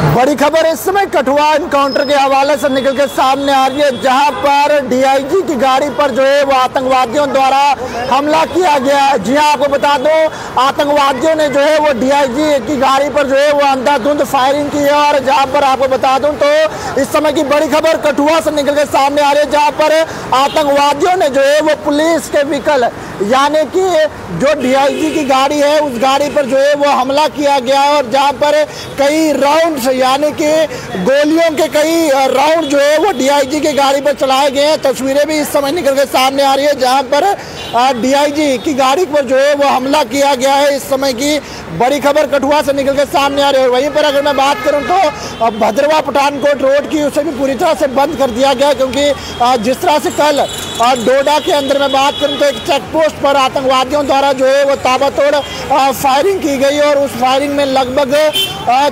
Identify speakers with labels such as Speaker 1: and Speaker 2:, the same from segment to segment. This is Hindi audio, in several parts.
Speaker 1: बड़ी खबर इस समय कठुआ एनकाउंटर के हवाले से निकल के सामने आ रही है, जहां पर डीआईजी की गाड़ी पर जो है वो आतंकवादियों द्वारा हमला किया गया है। जी हां, आपको बता दो, आतंकवादियों ने जो है वो डीआईजी की गाड़ी पर जो है वो अंधाधुंध फायरिंग की है। और जहां पर आपको बता दूं तो इस समय की बड़ी खबर कठुआ से निकल के सामने आ रही है, जहां पर आतंकवादियों ने जो है वो पुलिस के व्हीकल यानी कि जो डीआईजी की गाड़ी है उस गाड़ी पर जो है वो हमला किया गया है। और जहां पर कई राउंड्स यानी कि गोलियों के कई राउंड जो है वो डीआईजी की गाड़ी पर चलाए गए हैं। तस्वीरें भी इस समय निकल के सामने आ रही है, जहां पर डीआईजी की गाड़ी पर जो है वो हमला किया गया है। इस समय की बड़ी खबर कठुआ से निकल के सामने आ रही है। और वहीं पर अगर मैं बात करूं तो भद्रवा पठानकोट रोड की उसे भी पूरी तरह से बंद कर दिया गया, क्योंकि जिस तरह से कल डोडा के अंदर मैं बात करूं तो एक चेक पोस्ट पर आतंकवादियों द्वारा जो है वो ताबड़तोड़ फायरिंग की गई और उस फायरिंग में लगभग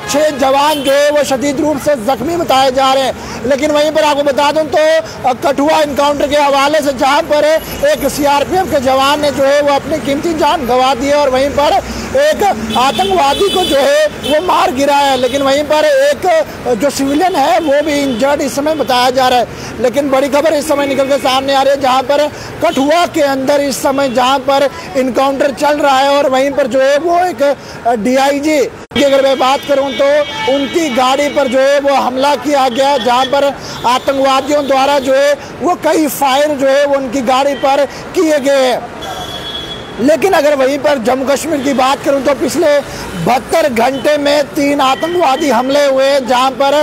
Speaker 1: 6 जवान जो है वो शदीद रूप से जख्मी बताए जा रहे हैं। लेकिन वहीं पर आपको बता दूं तो कठुआ एनकाउंटर के हवाले से जहां पर एक सीआरपीएफ के जवान ने जो है वो अपनी कीमती जान गंवा दी है और वहीं पर एक आतंकवादी को जो है वो मार गिरा है। लेकिन वहीं पर एक जो सिविलियन है वो भी इंजर्ड इस समय बताया जा रहा है। लेकिन बड़ी खबर इस समय निकल के सामने आ रही है, जहां पर कठुआ के अंदर इस समय जहां पर इनकाउंटर चल रहा है और वहीं पर जो है वो एक डीआईजी की अगर मैं बात करूं तो उनकी गाड़ी पर जो है वो हमला किया गया, जहां पर आतंकवादियों द्वारा जो है वो कई फायर जो है वो उनकी गाड़ी पर किए गए हैं। लेकिन अगर वहीं पर जम्मू कश्मीर की बात करूं तो पिछले 72 घंटे में 3 आतंकवादी हमले हुए, जहां पर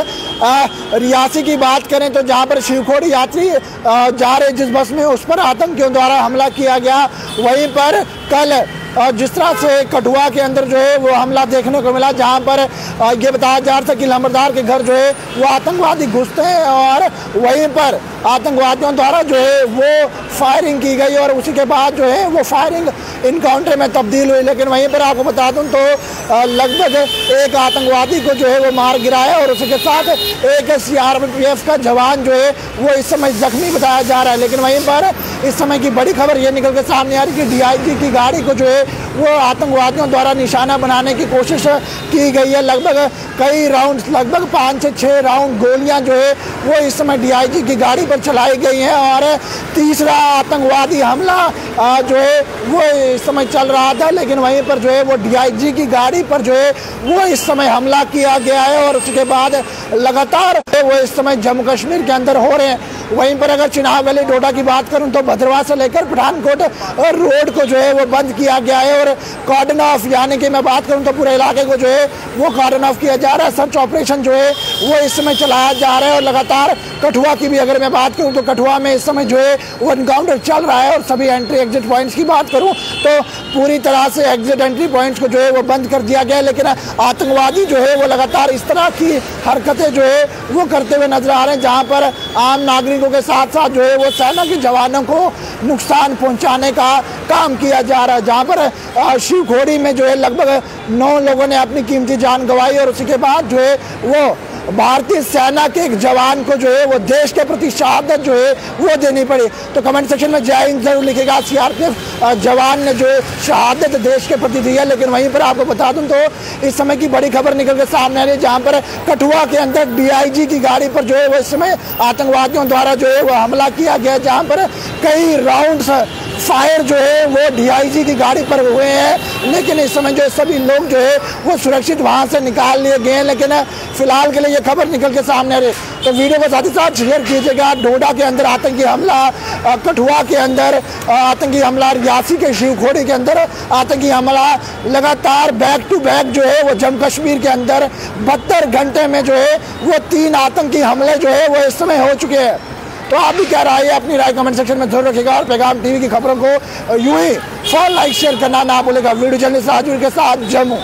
Speaker 1: रियासी की बात करें तो जहां पर शिवखोड़ी यात्री जा रहे जिस बस में उस पर आतंकियों द्वारा हमला किया गया। वहीं पर कल जिस तरह से कठुआ के अंदर जो है वो हमला देखने को मिला, जहां पर ये बताया जा रहा था कि लंबरदार के घर जो है वो आतंकवादी घुसते हैं और वहीं पर आतंकवादियों द्वारा जो है वो फायरिंग की गई और उसी के बाद जो है वो फायरिंग इनकाउंटर में तब्दील हुई। लेकिन वहीं पर आपको बता दूं तो लगभग एक आतंकवादी को जो है वो मार गिराया और उसी के साथ एक सीआरपीएफ का जवान जो है वो इस समय जख्मी बताया जा रहा है। लेकिन वहीं पर इस समय की बड़ी खबर ये निकल के सामने आ रही है कि डीआईजी की गाड़ी को जो है वो आतंकवादियों द्वारा निशाना बनाने की कोशिश की गई है। लगभग कई राउंड लगभग 5 से 6 राउंड गोलियां जो है वो इस समय डीआईजी की गाड़ी पर चलाई गई हैं और तीसरा आतंकवादी हमला जो है वो इस समय चल रहा था। लेकिन वहीं पर जो है वो डीआईजी की गाड़ी पर जो है वो इस समय हमला किया गया है और उसके बाद लगातार वो इस समय जम्मू कश्मीर के अंदर हो रहे हैं। वहीं पर अगर चिनाब वैली डोडा की बात करूं तो भद्रवा से लेकर पठानकोट रोड को जो है वो बंद किया गया है और कॉर्डन ऑफ यानी कि मैं बात करूं तो पूरे इलाके को जो है वो कॉर्डन ऑफ किया जा रहा है। सर्च ऑपरेशन जो है वो इस समय चलाया जा रहा है और लगातार कठुआ की भी अगर मैं बात करूं तो कठुआ में इस समय जो है वो एनकाउंटर चल रहा है और सभी एंट्री एग्जिट पॉइंट्स की बात करूं तो पूरी तरह से एग्जिट एंट्री पॉइंट्स को जो है वो बंद कर दिया गया है। लेकिन आतंकवादी जो है वो लगातार इस तरह की हरकतें जो है वो करते हुए नजर आ रहे हैं, जहां पर आम नागरिकों के साथ साथ जो है वो सेना के जवानों को नुकसान पहुंचाने का काम किया जा रहा है। जहां पर शिवखोड़ी में जो है लगभग 9 लोगों ने अपनी कीमती जान गंवाई और उसी के बाद जो है वो भारतीय सेना के एक जवान को जो है वो देश के प्रति शहादत जो है वो देनी पड़ी। तो कमेंट सेक्शन में जय हिंद जरूर लिखेगा। सीआरपीएफ जवान ने जो है शहादत देश के प्रति दी है। लेकिन वहीं पर आपको बता दूं तो इस समय की बड़ी खबर निकल के सामने आ रही है, जहां पर कठुआ के अंदर डीआईजी की गाड़ी पर जो है वो इस समय आतंकवादियों द्वारा जो है वो हमला किया गया, जहां पर कई राउंड्स फायर जो है वो डीआईजी की गाड़ी पर हुए हैं। लेकिन इस समय जो सभी लोग जो है वो सुरक्षित वहां से निकाल लिए गए हैं। लेकिन फिलहाल के लिए ये खबर निकल के सामने आ रही है। तो वीडियो को साथ ही साथ शेयर कीजिएगा। डोडा के अंदर आतंकी हमला, कठुआ के अंदर आतंकी हमला, रियासी के शिवखोड़ी के अंदर आतंकी हमला, लगातार बैक टू बैक जो है वो जम्मू कश्मीर के अंदर 72 घंटे में जो है वो 3 आतंकी हमले जो है वो इस समय हो चुके हैं। तो आप भी क्या राय है, अपनी राय कमेंट सेक्शन में जरूर रखिएगा और पैगाम टीवी की खबरों को यूं ही फॉलो, लाइक, शेयर करना ना भूलेगा। वीडियो चैनल से हाजिर के साथ जम्मू।